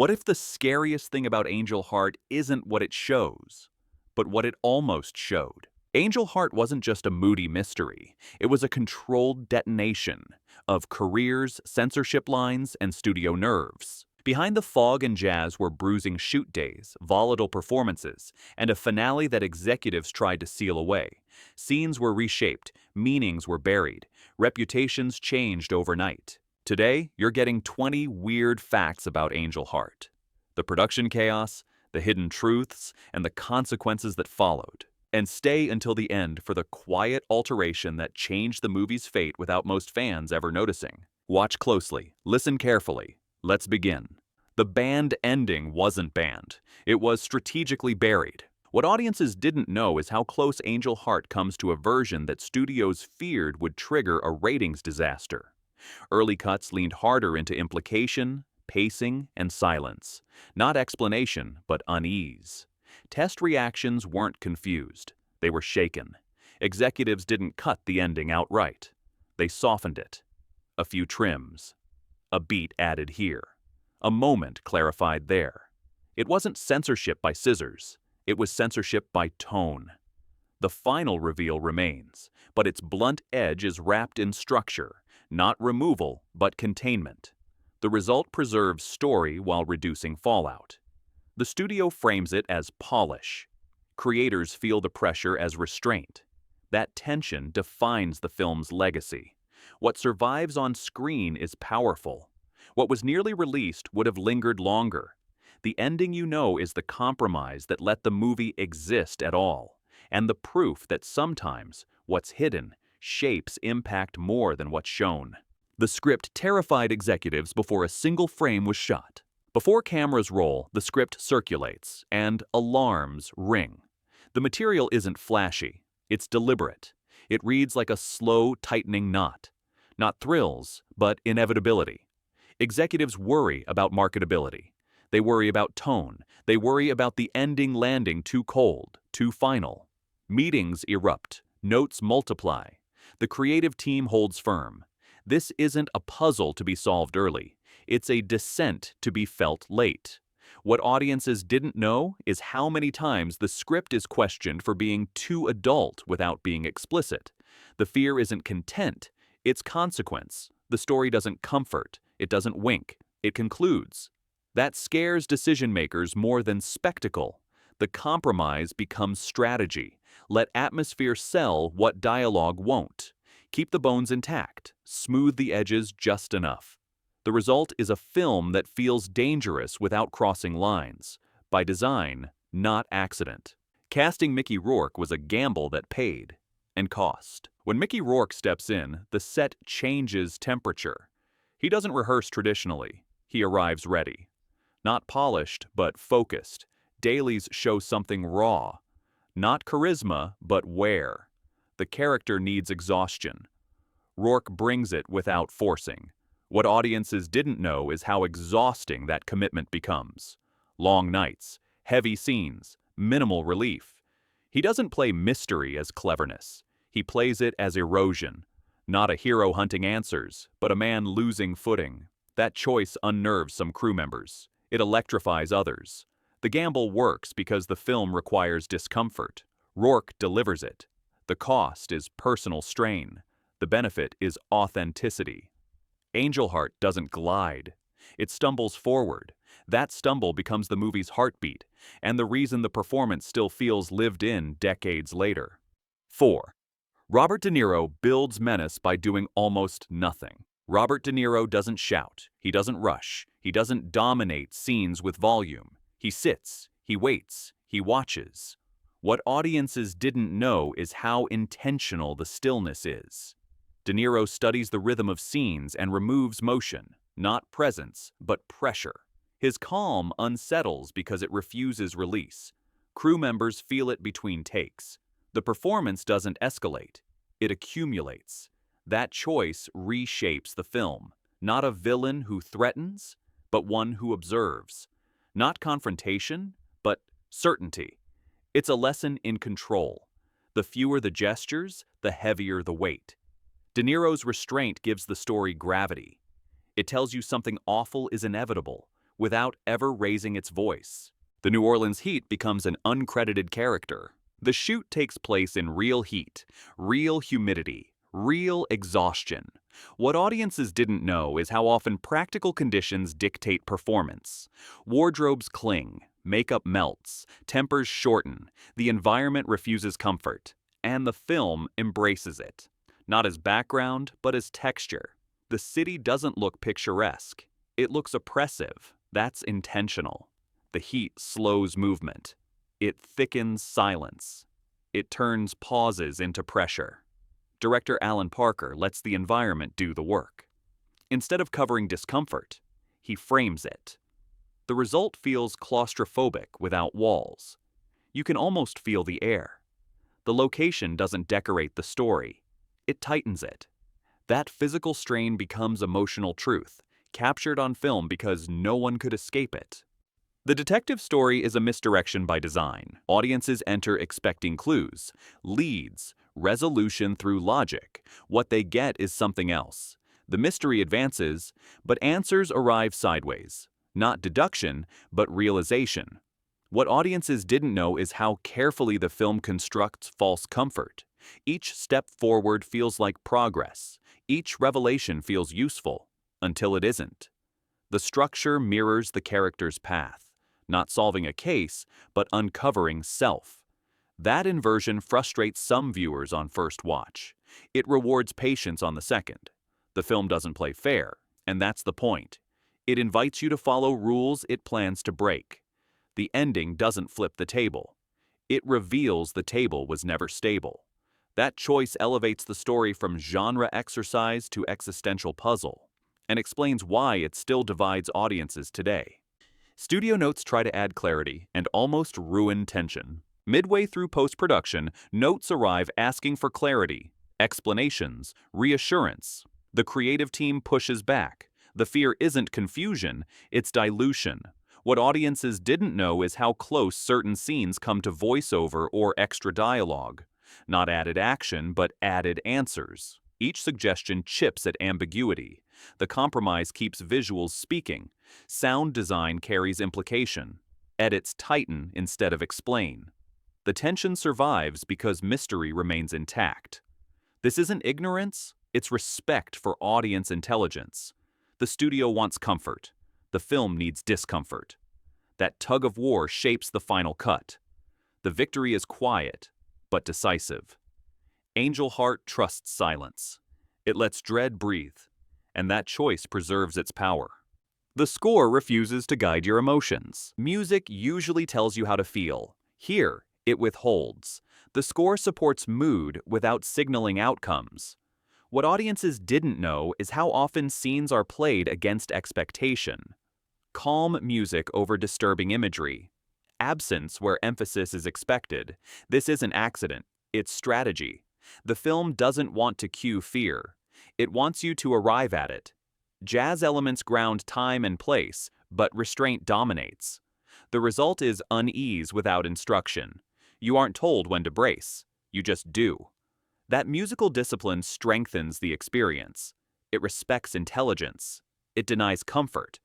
What if the scariest thing about Angel Heart isn't what it shows, but what it almost showed? Angel Heart wasn't just a moody mystery. It was a controlled detonation of careers, censorship lines, and studio nerves. Behind the fog and jazz were bruising shoot days, volatile performances, and a finale that executives tried to seal away. Scenes were reshaped, meanings were buried, reputations changed overnight. Today, you're getting 20 weird facts about Angel Heart. The production chaos, the hidden truths, and the consequences that followed. And stay until the end for the quiet alteration that changed the movie's fate without most fans ever noticing. Watch closely, listen carefully. Let's begin. The banned ending wasn't banned. It was strategically buried. What audiences didn't know is how close Angel Heart comes to a version that studios feared would trigger a ratings disaster. Early cuts leaned harder into implication, pacing, and silence. Not explanation, but unease. Test reactions weren't confused. They were shaken. Executives didn't cut the ending outright. They softened it. A few trims. A beat added here. A moment clarified there. It wasn't censorship by scissors. It was censorship by tone. The final reveal remains, but its blunt edge is wrapped in structure, not removal, but containment. The result preserves story while reducing fallout. The studio frames it as polish. Creators feel the pressure as restraint. That tension defines the film's legacy. What survives on screen is powerful. What was nearly released would have lingered longer. The ending you know is the compromise that let the movie exist at all, and the proof that sometimes what's hidden shapes impact more than what's shown. The script terrified executives before a single frame was shot. Before cameras roll, the script circulates, and alarms ring. The material isn't flashy. It's deliberate. It reads like a slow, tightening knot. Not thrills, but inevitability. Executives worry about marketability. They worry about tone. They worry about the ending landing too cold, too final. Meetings erupt. Notes multiply. The creative team holds firm. This isn't a puzzle to be solved early. It's a descent to be felt late. What audiences didn't know is how many times the script is questioned for being too adult without being explicit. The fear isn't content, it's consequence. The story doesn't comfort, it doesn't wink, it concludes. That scares decision-makers more than spectacle. The compromise becomes strategy. Let atmosphere sell what dialogue won't. Keep the bones intact, smooth the edges just enough. The result is a film that feels dangerous without crossing lines. By design, not accident. Casting Mickey Rourke was a gamble that paid and cost. When Mickey Rourke steps in, the set changes temperature. He doesn't rehearse traditionally. He arrives ready. Not polished, but focused. Dailies show something raw. Not charisma, but wear. The character needs exhaustion. Rourke brings it without forcing. What audiences didn't know is how exhausting that commitment becomes. Long nights, heavy scenes, minimal relief. He doesn't play mystery as cleverness. He plays it as erosion. Not a hero hunting answers, but a man losing footing. That choice unnerves some crew members. It electrifies others. The gamble works because the film requires discomfort. Rourke delivers it. The cost is personal strain. The benefit is authenticity. Angel Heart doesn't glide. It stumbles forward. That stumble becomes the movie's heartbeat, and the reason the performance still feels lived in decades later. 4. Robert De Niro builds menace by doing almost nothing. Robert De Niro doesn't shout. He doesn't rush. He doesn't dominate scenes with volume. He sits. He waits. He watches. What audiences didn't know is how intentional the stillness is. De Niro studies the rhythm of scenes and removes motion, not presence, but pressure. His calm unsettles because it refuses release. Crew members feel it between takes. The performance doesn't escalate. It accumulates. That choice reshapes the film. Not a villain who threatens, but one who observes. Not confrontation, but certainty. It's a lesson in control. The fewer the gestures, the heavier the weight. De Niro's restraint gives the story gravity. It tells you something awful is inevitable, without ever raising its voice. The New Orleans heat becomes an uncredited character. The shoot takes place in real heat, real humidity, real exhaustion. What audiences didn't know is how often practical conditions dictate performance. Wardrobes cling, makeup melts, tempers shorten, the environment refuses comfort, and the film embraces it. Not as background, but as texture. The city doesn't look picturesque. It looks oppressive. That's intentional. The heat slows movement. It thickens silence. It turns pauses into pressure. Director Alan Parker lets the environment do the work. Instead of covering discomfort, he frames it. The result feels claustrophobic without walls. You can almost feel the air. The location doesn't decorate the story. It tightens it. That physical strain becomes emotional truth, captured on film because no one could escape it. The detective story is a misdirection by design. Audiences enter expecting clues, leads, resolution through logic. What they get is something else. The mystery advances, but answers arrive sideways. Not deduction, but realization. What audiences didn't know is how carefully the film constructs false comfort. Each step forward feels like progress. Each revelation feels useful, until it isn't. The structure mirrors the character's path. Not solving a case, but uncovering self. That inversion frustrates some viewers on first watch. It rewards patience on the second. The film doesn't play fair, and that's the point. It invites you to follow rules it plans to break. The ending doesn't flip the table. It reveals the table was never stable. That choice elevates the story from genre exercise to existential puzzle, and explains why it still divides audiences today. Studio notes try to add clarity and almost ruin tension. Midway through post-production, notes arrive asking for clarity, explanations, reassurance. The creative team pushes back. The fear isn't confusion, it's dilution. What audiences didn't know is how close certain scenes come to voiceover or extra dialogue. Not added action, but added answers. Each suggestion chips at ambiguity. The compromise keeps visuals speaking. Sound design carries implication. Edits tighten instead of explain. The tension survives because mystery remains intact. This isn't ignorance, it's respect for audience intelligence. The studio wants comfort. The film needs discomfort. That tug of war shapes the final cut. The victory is quiet, but decisive. Angel Heart trusts silence. It lets dread breathe, and that choice preserves its power. The score refuses to guide your emotions. Music usually tells you how to feel. Here, it withholds. The score supports mood without signaling outcomes. What audiences didn't know is how often scenes are played against expectation. Calm music over disturbing imagery. Absence where emphasis is expected. This isn't accident, it's strategy. The film doesn't want to cue fear. It wants you to arrive at it. Jazz elements ground time and place, but restraint dominates. The result is unease without instruction. You aren't told when to brace, you just do. That musical discipline strengthens the experience. It respects intelligence. It denies comfort.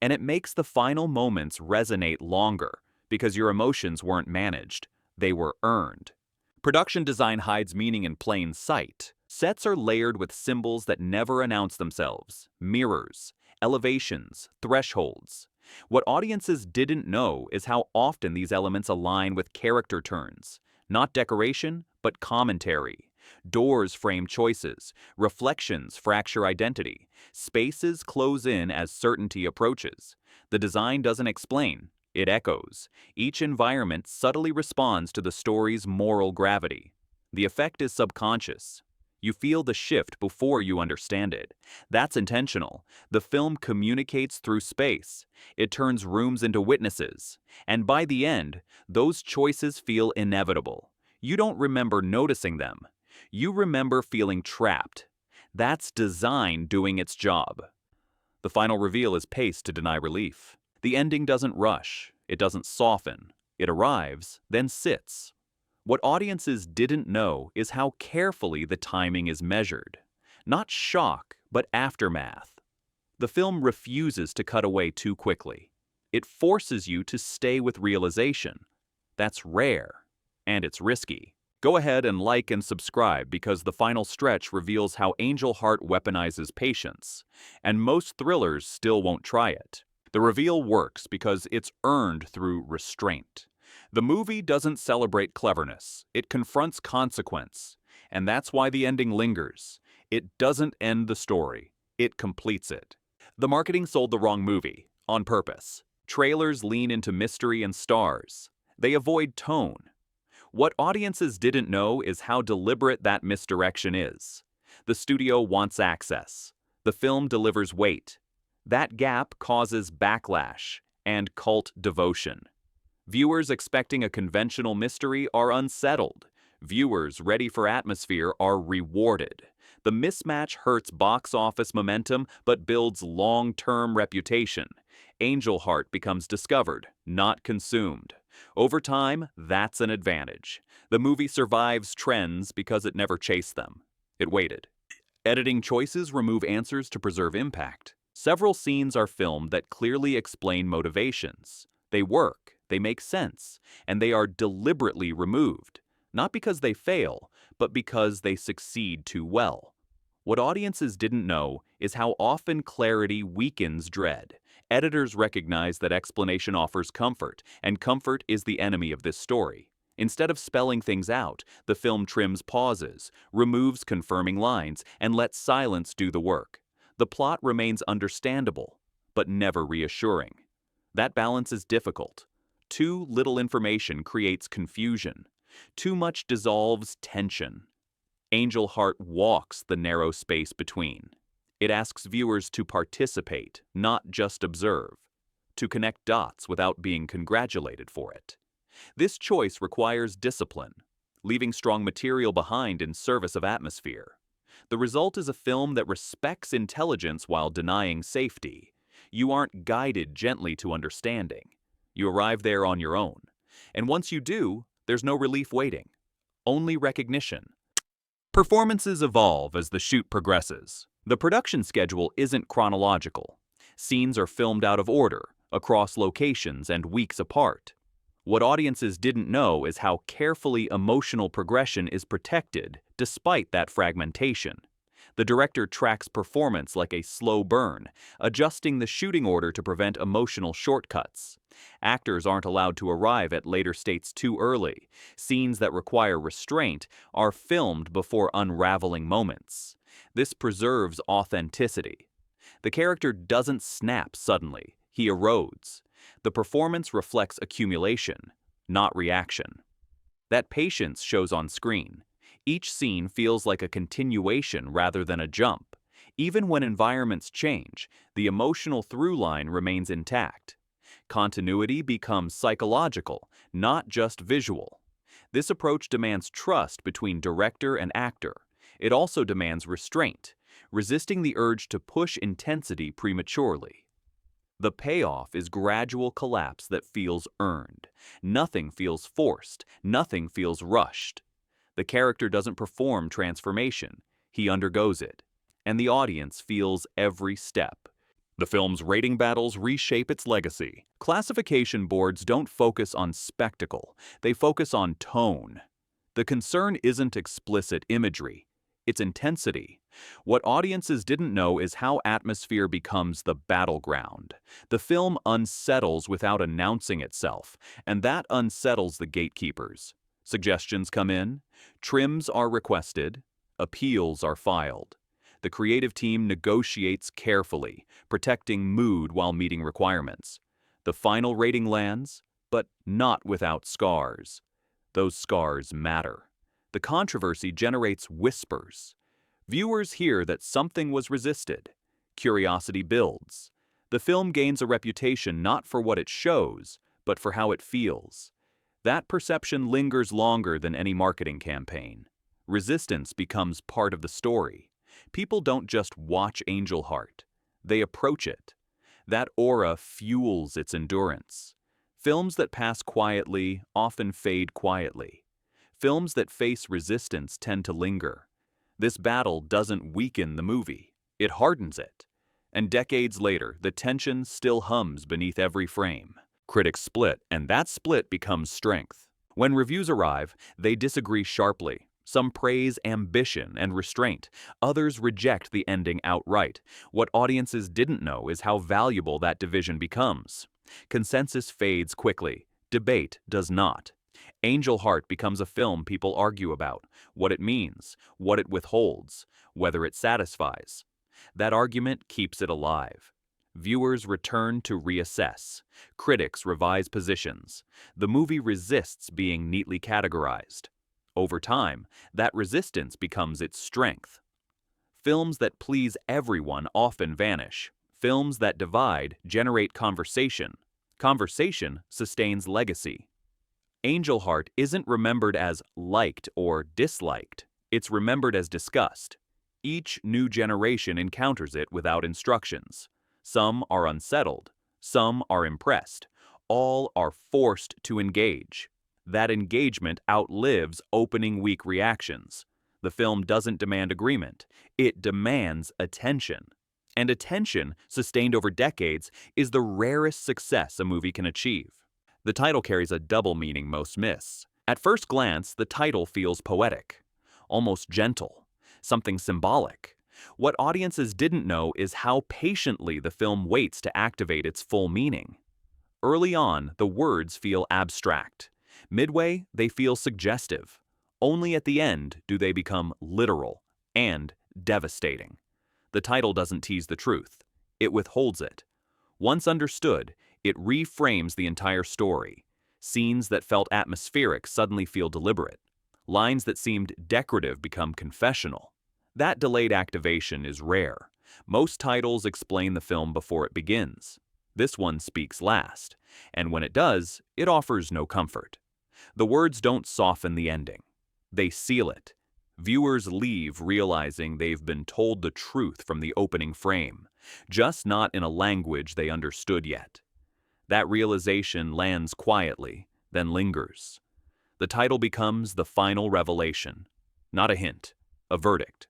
And it makes the final moments resonate longer because your emotions weren't managed, they were earned. Production design hides meaning in plain sight. Sets are layered with symbols that never announce themselves. Mirrors, elevations, thresholds. What audiences didn't know is how often these elements align with character turns. Not decoration, but commentary. Doors frame choices. Reflections fracture identity. Spaces close in as certainty approaches. The design doesn't explain. It echoes. Each environment subtly responds to the story's moral gravity. The effect is subconscious. You feel the shift before you understand it. That's intentional. The film communicates through space. It turns rooms into witnesses. And by the end, those choices feel inevitable. You don't remember noticing them. You remember feeling trapped. That's design doing its job. The final reveal is paced to deny relief. The ending doesn't rush. It doesn't soften. It arrives, then sits. What audiences didn't know is how carefully the timing is measured. Not shock, but aftermath. The film refuses to cut away too quickly. It forces you to stay with realization. That's rare, and it's risky. Go ahead and like and subscribe because the final stretch reveals how Angel Heart weaponizes patience, and most thrillers still won't try it. The reveal works because it's earned through restraint. The movie doesn't celebrate cleverness, it confronts consequence, and that's why the ending lingers. It doesn't end the story, it completes it. The marketing sold the wrong movie, on purpose. Trailers lean into mystery and stars. They avoid tone. What audiences didn't know is how deliberate that misdirection is. The studio wants access. The film delivers weight. That gap causes backlash and cult devotion. Viewers expecting a conventional mystery are unsettled. Viewers ready for atmosphere are rewarded. The mismatch hurts box office momentum but builds long-term reputation. Angel Heart becomes discovered, not consumed. Over time, that's an advantage. The movie survives trends because it never chased them. It waited. Editing choices remove answers to preserve impact. Several scenes are filmed that clearly explain motivations. They work, they make sense, and they are deliberately removed. Not because they fail, but because they succeed too well. What audiences didn't know is how often clarity weakens dread. Editors recognize that explanation offers comfort, and comfort is the enemy of this story. Instead of spelling things out, the film trims pauses, removes confirming lines, and lets silence do the work. The plot remains understandable, but never reassuring. That balance is difficult. Too little information creates confusion. Too much dissolves tension. Angel Heart walks the narrow space between. It asks viewers to participate, not just observe, to connect dots without being congratulated for it. This choice requires discipline, leaving strong material behind in service of atmosphere. The result is a film that respects intelligence while denying safety. You aren't guided gently to understanding. You arrive there on your own. And once you do, there's no relief waiting, only recognition. Performances evolve as the shoot progresses. The production schedule isn't chronological. Scenes are filmed out of order, across locations and weeks apart. What audiences didn't know is how carefully emotional progression is protected despite that fragmentation. The director tracks performance like a slow burn, adjusting the shooting order to prevent emotional shortcuts. Actors aren't allowed to arrive at later states too early. Scenes that require restraint are filmed before unraveling moments. This preserves authenticity. The character doesn't snap suddenly, he erodes. The performance reflects accumulation, not reaction. That patience shows on screen. Each scene feels like a continuation rather than a jump. Even when environments change, the emotional through line remains intact. Continuity becomes psychological, not just visual. This approach demands trust between director and actor. It also demands restraint, resisting the urge to push intensity prematurely. The payoff is gradual collapse that feels earned. Nothing feels forced, nothing feels rushed. The character doesn't perform transformation, he undergoes it, and the audience feels every step. The film's rating battles reshape its legacy. Classification boards don't focus on spectacle, they focus on tone. The concern isn't explicit imagery, it's intensity. What audiences didn't know is how atmosphere becomes the battleground. The film unsettles without announcing itself, and that unsettles the gatekeepers. Suggestions come in, trims are requested, appeals are filed. The creative team negotiates carefully, protecting mood while meeting requirements. The final rating lands, but not without scars. Those scars matter. The controversy generates whispers. Viewers hear that something was resisted. Curiosity builds. The film gains a reputation not for what it shows, but for how it feels. That perception lingers longer than any marketing campaign. Resistance becomes part of the story. People don't just watch Angel Heart, they approach it. That aura fuels its endurance. Films that pass quietly often fade quietly. Films that face resistance tend to linger. This battle doesn't weaken the movie, it hardens it. And decades later, the tension still hums beneath every frame. Critics split, and that split becomes strength. When reviews arrive, they disagree sharply. Some praise ambition and restraint. Others reject the ending outright. What audiences didn't know is how valuable that division becomes. Consensus fades quickly. Debate does not. Angel Heart becomes a film people argue about, what it means, what it withholds, whether it satisfies. That argument keeps it alive. Viewers return to reassess. Critics revise positions. The movie resists being neatly categorized. Over time, that resistance becomes its strength. Films that please everyone often vanish. Films that divide generate conversation. Conversation sustains legacy. Angel Heart isn't remembered as liked or disliked. It's remembered as discussed. Each new generation encounters it without instructions. Some are unsettled. Some are impressed. All are forced to engage. That engagement outlives opening week reactions. The film doesn't demand agreement. It demands attention. And attention, sustained over decades, is the rarest success a movie can achieve. The title carries a double meaning most miss. At first glance, the title feels poetic, almost gentle, something symbolic. What audiences didn't know is how patiently the film waits to activate its full meaning. Early on, the words feel abstract. Midway, they feel suggestive. Only at the end do they become literal and devastating. The title doesn't tease the truth. It withholds it. Once understood, it reframes the entire story. Scenes that felt atmospheric suddenly feel deliberate. Lines that seemed decorative become confessional. That delayed activation is rare. Most titles explain the film before it begins. This one speaks last, and when it does, it offers no comfort. The words don't soften the ending. They seal it. Viewers leave realizing they've been told the truth from the opening frame, just not in a language they understood yet. That realization lands quietly, then lingers. The title becomes the final revelation, not a hint, a verdict.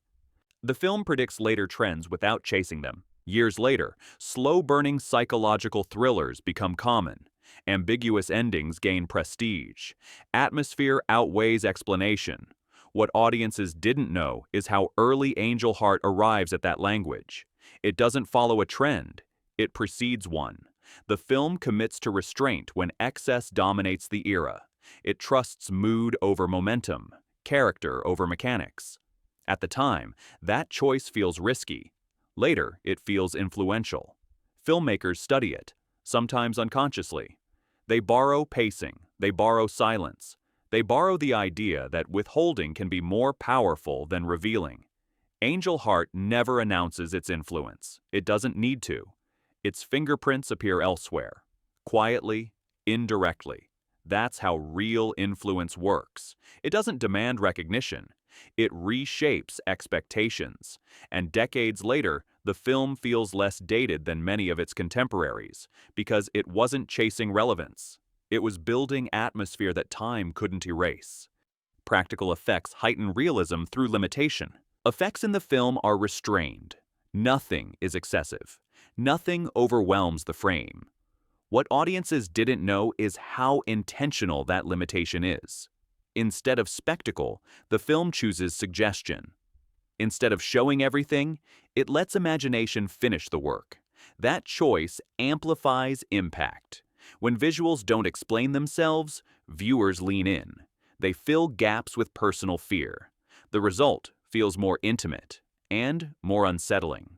The film predicts later trends without chasing them. Years later, slow-burning psychological thrillers become common. Ambiguous endings gain prestige. Atmosphere outweighs explanation. What audiences didn't know is how early Angel Heart arrives at that language. It doesn't follow a trend. It precedes one. The film commits to restraint when excess dominates the era. It trusts mood over momentum, character over mechanics. At the time, that choice feels risky. Later, it feels influential. Filmmakers study it, sometimes unconsciously. They borrow pacing, they borrow silence. They borrow the idea that withholding can be more powerful than revealing. Angel Heart never announces its influence. It doesn't need to. Its fingerprints appear elsewhere, quietly, indirectly. That's how real influence works. It doesn't demand recognition. It reshapes expectations. And decades later, the film feels less dated than many of its contemporaries because it wasn't chasing relevance. It was building atmosphere that time couldn't erase. Practical effects heighten realism through limitation. Effects in the film are restrained. Nothing is excessive. Nothing overwhelms the frame. What audiences didn't know is how intentional that limitation is. Instead of spectacle, the film chooses suggestion. Instead of showing everything, it lets imagination finish the work. That choice amplifies impact. When visuals don't explain themselves, viewers lean in. They fill gaps with personal fear. The result feels more intimate and more unsettling.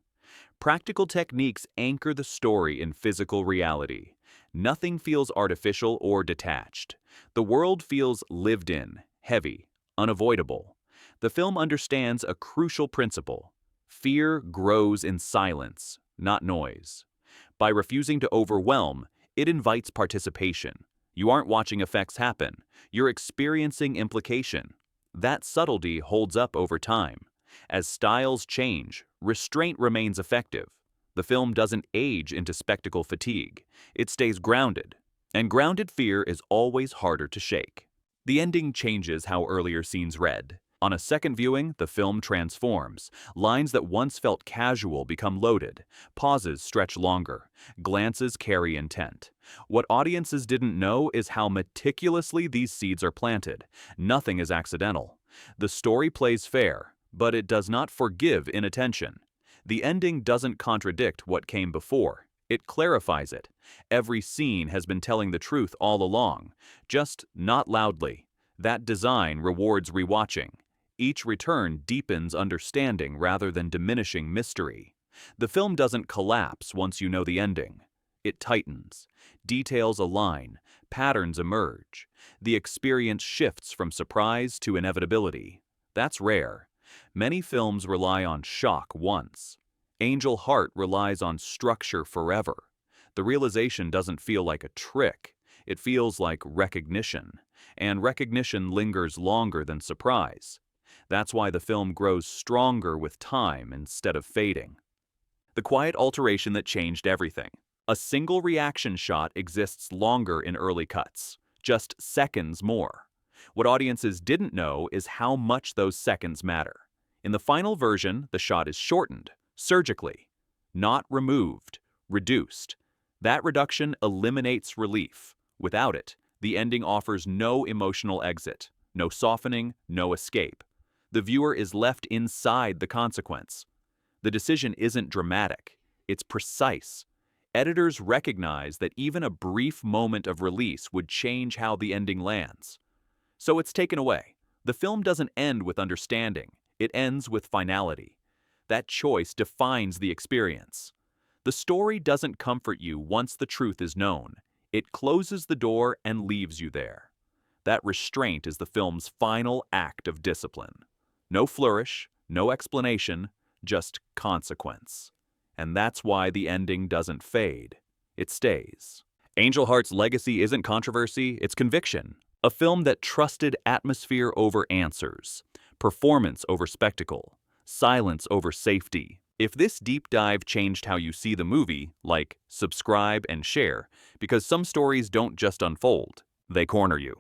Practical techniques anchor the story in physical reality. Nothing feels artificial or detached. The world feels lived in, heavy, unavoidable. The film understands a crucial principle. Fear grows in silence, not noise. By refusing to overwhelm, it invites participation. You aren't watching effects happen. You're experiencing implication. That subtlety holds up over time. As styles change, restraint remains effective. The film doesn't age into spectacle fatigue. It stays grounded. And grounded fear is always harder to shake. The ending changes how earlier scenes read. On a second viewing, the film transforms. Lines that once felt casual become loaded. Pauses stretch longer. Glances carry intent. What audiences didn't know is how meticulously these seeds are planted. Nothing is accidental. The story plays fair, but it does not forgive inattention. The ending doesn't contradict what came before. It clarifies it. Every scene has been telling the truth all along, just not loudly. That design rewards rewatching. Each return deepens understanding rather than diminishing mystery. The film doesn't collapse once you know the ending. It tightens. Details align. Patterns emerge. The experience shifts from surprise to inevitability. That's rare. Many films rely on shock once. Angel Heart relies on structure forever. The realization doesn't feel like a trick. It feels like recognition. And recognition lingers longer than surprise. That's why the film grows stronger with time instead of fading. The quiet alteration that changed everything. A single reaction shot exists longer in early cuts, just seconds more. What audiences didn't know is how much those seconds matter. In the final version, the shot is shortened, surgically, not removed, reduced. That reduction eliminates relief. Without it, the ending offers no emotional exit, no softening, no escape. The viewer is left inside the consequence. The decision isn't dramatic, it's precise. Editors recognize that even a brief moment of release would change how the ending lands. So it's taken away. The film doesn't end with understanding, it ends with finality. That choice defines the experience. The story doesn't comfort you once the truth is known. It closes the door and leaves you there. That restraint is the film's final act of discipline. No flourish, no explanation, just consequence. And that's why the ending doesn't fade. It stays. Angel Heart's legacy isn't controversy, it's conviction. A film that trusted atmosphere over answers, performance over spectacle, silence over safety. If this deep dive changed how you see the movie, like, subscribe and share, because some stories don't just unfold, they corner you.